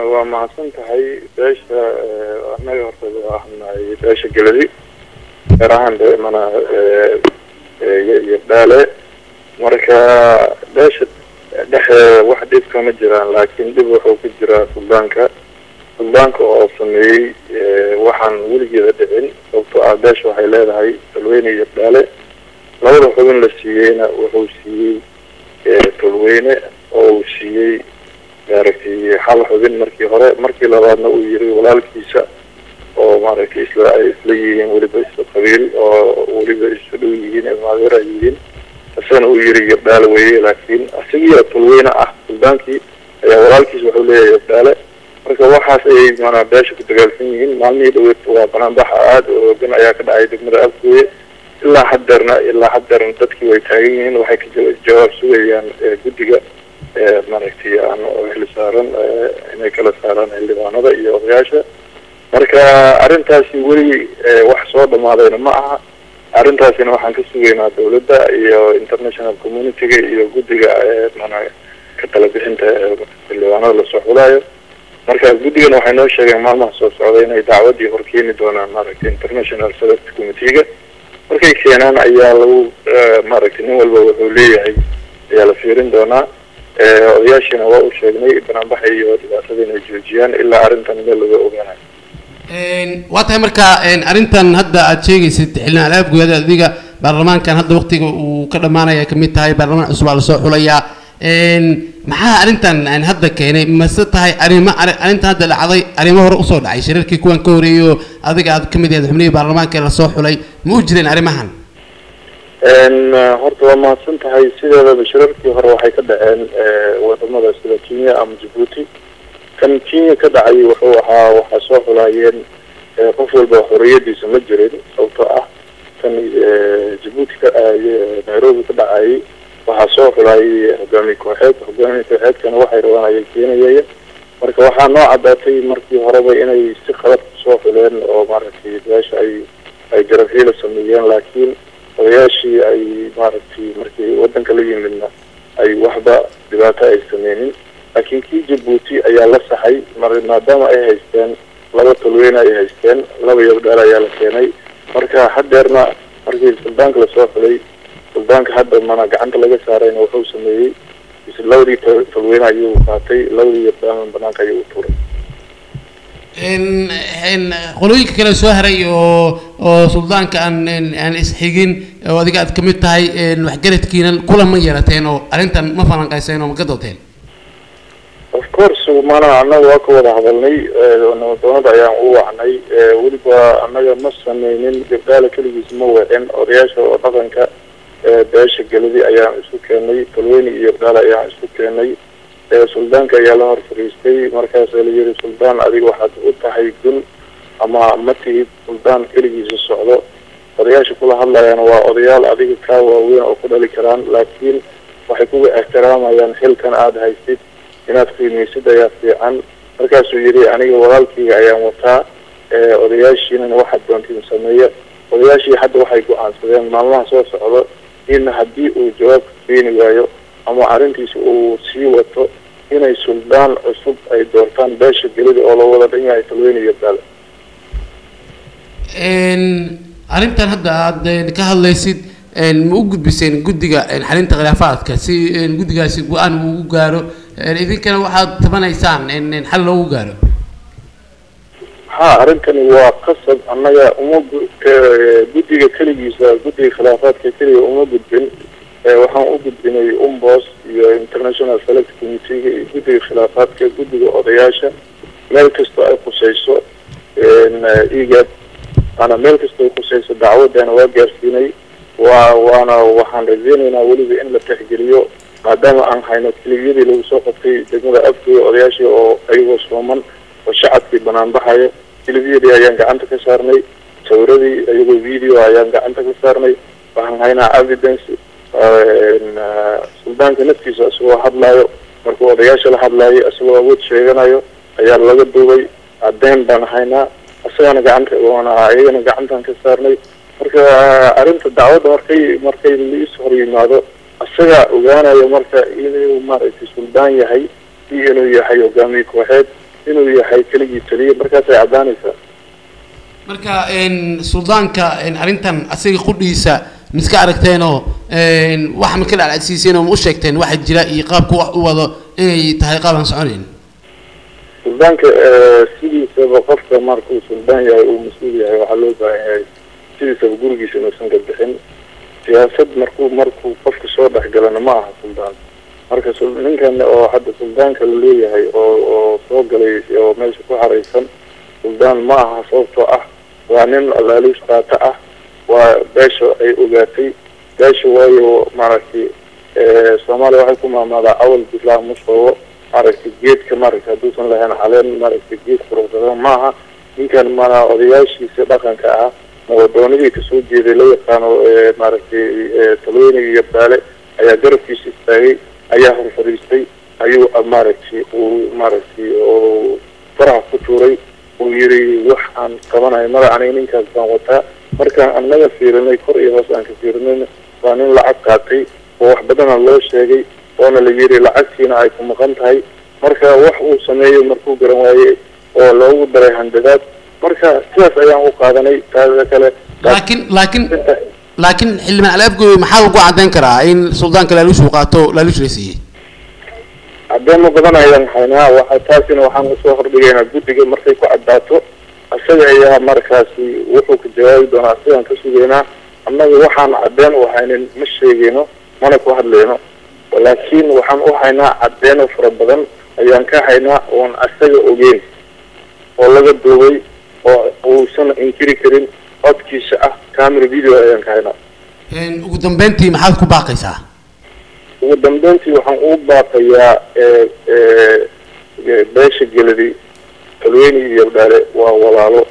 ومع سنتهاي باش أنا يرتضي أحنا باش جلدي راهن أنا يبدأ مركا باش ده واحد يفهم الجيران لكن ده هو في الجيران البنك أصلاً وحن ولقي ذدين أو تعباش وحيلاد هاي تلوين يبدأ لو رحون للسيئنا وهو سيئ تلوين أو سيئ ماركتي حال حبين مركي لغادنا ويري walaalkiisa oo maaragtay isla yihiin waliba isla qabiil oo waliba isla yihiin maadeer yihiin asana uu yiri gabdhaal weeye laakiin asiga tulweyna ah suldaanki ayaa walaalkiisa wuxuu leeyahay gabdhaale marka waxaas ay mana beesha ku dagaalsan yihiin maalmihii dhaweyd waa banaan-bax aad oo gan ayaa ka dhacay degmada Afgooye ilaa haddarna dadkii way taagan yihiin waxay ka jawaab sugayaan guddiga maaragtay aan wixii saaran inay kala saaraan xildhibaanada iyo odayaasha marka arintaasi weli wax soo dhamaadayna ma aha arintaasina waxaan ka sugaynaa dawladda iyo international community-ga iyo guddiga ka tala bixinta xildhibaanada la soo xulayo marka guddigana waxay noo sheegeen maalmaha soo socda inay dacwadii horkeeni doonaan maaragtay international select committee-ga markay keenaan ayaa lagu maaragtay nin walba wuxuu leeyahay ayaa la fiirin doonaa odayaashina waa u sheegnay banaan-baxa iyo dhibaatada inay joojiyaan ilaa arrintan meel laga ogaanayo waatahay marka arrintan hadda aad sheegaysid xilna Afgooye adiga baarlamaankan hadda waqtiga uu ka dhamaanaya kamid tahay baarlamaan cusub la soo xulayaa maxaa arrintan hadda keenay mase tahay arrintan hadda dhacday arrimo hore u soo dhacay shirarkii kuwan ka horeeyo adiga aad kamid yahay xubnihii baarlamaanka la soo xulay ma u jireen arrimahan horta waa mahadsan tahay sideedaba shirarkii hore waxay ka dhaceen wadamada sida Kenya ama Djibouti kan Kenya ka dhacay wuxuu ahaa waxa soo xulayeen qof walba xorriyadiisa ma jirin sababtoo ah kan Djibouti ka Nairobi ka dhacay waxa soo xulayay hogaamiye kooxeedkana waxay rawanayeen Kenya marka waxaa noo cadaatay markii horeba inay si qalad soo xuleen oo maaragtay beesha ay garabhiil sameeyeen laakiin odayaashii ay maaragtay markii wadanka la yimidna ay waxba dhibaato ay sameeyeen laakiin kii Djibouti ayaa la saxay maadaama ay haysteen laba tulweyne ay haysteen laba yabdhaal ayaa la keenay marka haddeerna markii suldaanka la soo xulay suldaanka hadda mana gacanta laga saarayna wuxuu sameeyey labadii tulweyne ayuu qaatay labadii yabdhaal banaanka ayuu tuuray qolooyinka kale soo haray oo suldaanka aan isxigin oo adiga aad kamid tahay waxgaradkiina kula ma yarateen oo arrintan ma falanqayseen oo ma ka doodeen of course mana annaga waa ka wada hadalnay doonada ayaan u wacnay weliba annaga ma sameynin gabdhaala keligiis ma wacin odayaasha oo dhaqanka beesha galadi ayaan isu keenay talweyne iyo gabdhaala ayaan isu keenay suldaanka ayaa la hor fariistay markaas la yiri suldaan adiga waxaad u tahay gun ama ma tihid suldaan keligiisa socdo odayaasha kula hadlayaan waa odayaal adiga ka waaweyn oo ku dhali karaan laakiin waxay kugu ixtiraamayaan xilkan aad haysid inaad qiimeysid ayaa fiican markaasuu yiri aniga walaalkayga ayaan wataa odayaashiina waxaad doontiin sameeya odayaashii hadda waxay go'aansadeen maalmaha soo socdo in haddii uu jawaab keeni waayo ama arrintiisa uu sii wato inay suldaan cusub ay doortaan beesha gelida oo la wada dhan yahay talweyne iyo gaal arrintan hadda aad ka hadlaysid ma u gudbiseen guddiga xalinta khilaafaadka si guddigaasi go'aan uu u gaaro idinkana waxaad tabanaysaan xal loogu gaaro ha arrintani waa qasab annaga guddiga keligiisa guddiga khilaafaadka keliya uma gudbin waxaan u gudbinay umbos iyo international select committee-ga iyo guddiga khilaafaadka guddiga odayaasha meel kastoo ay khusayso igad ana meel kastoo ay khusayso dacwadana waa gaarsiinay waxaan rajeynaynaa weliba in la tixgeliyo maadaama aan hayno keliyadii lagu soo qabtay degmada Afgooye odayaashii oo ayagoo sooman oo shacabkii banaan-baxaya keliyadii ayaan gacanta ka saarnay sawiradii ayagoo video ayaan gacanta ka saarnay waxaan haynaa evidence suldaanka naftiisa isagoo hadlaayo markuu odayaasha la hadlaayay isagoo awood sheeganayo ayaa laga duubay caddeyn baan haynaa isagana ayagana gacantaan ka saarnay marka arrinta dacwadda markay liis hor yimaado isagaa ogaanayo marka inuu maaragtay suldaan yahay iyo inuu yahay hogaamiye kooxeed inuu yahay keligii taliye markaasay caddaanaysaa. marka suldaanka arrintan asaga qudhiisa miska aragteenoo waxa ma ka dhacsiiseen oo ma u sheegteen waxa jira iyo qaabku wax u wado inay tahay qaab aan soconayn. suldaanka sidiisaba qofka markuu suldaan yahay uu mas-uul yahay waxaa loo baahan yahay sidiisaba gurigiisa inuusan ka bixin siyaasad markuu qofka soo dhexgalana ma aha suldaan. marka ninkan oo hadda suldaanka la leeyahay oo soo galay oo meesha ku xaraysan suldaan ma aha sababtoo ah waa nin alaaliis qaata ah waa beesha ay ogaatay beesha waayo maaragtay Soomaaliya waxay ku maamulaa awal bislaa musqowo maaragtay geedka maaragtay hadduusan lahayn caleen maaragtay geed quruxda ma aha ninkan mana odayaashiisa dhaqanka ah nabadoonidii kasoo jeeday la yaqaano maaragtay talooyinka iyo baale ayaa garabkiisa istaagay ayaa hor fadhiistay ayuu maaragtay oo faraha ku tuuray uu yiri wax aan qabanayo magacani ninkaas baan wataa markaan annaga fiirinay kor iyo hoos aan ka fiirinay waa nin lacag qaatay oo wax badan loo sheegay oona la yiri lacagtiina ay ku maqan tahay marka wax uu sameeyo markuu garan waayay oo loogu daray handadaad marka sidaas ayaan u qaadanay taada kale laakiin xilman alaabgooy maxaa lagu cadeyn karaa in suldaanka laaluushu qaato laaluush reesiyay عدم بدنا حنا وحتى وحنا صهر بيجينا جودي مرتي كعداتو أشجع يا مركزي وحوك الجواب دون أصلا كسبينا أما وحنا عدين وحنا مش شيء ما نكوه لنا ولكن وحنا عدين وفرد بدن أيام كحنا وان أشجع أجين والله جدوي وسن إنكري كريم أتكيش كاميرا فيديو أيام كحنا وقدام بنتي محلكوا باقي ساعة ودمدنتي waxaan u baaqayaa beesha geladi talweeni iyo dhale waa walaalo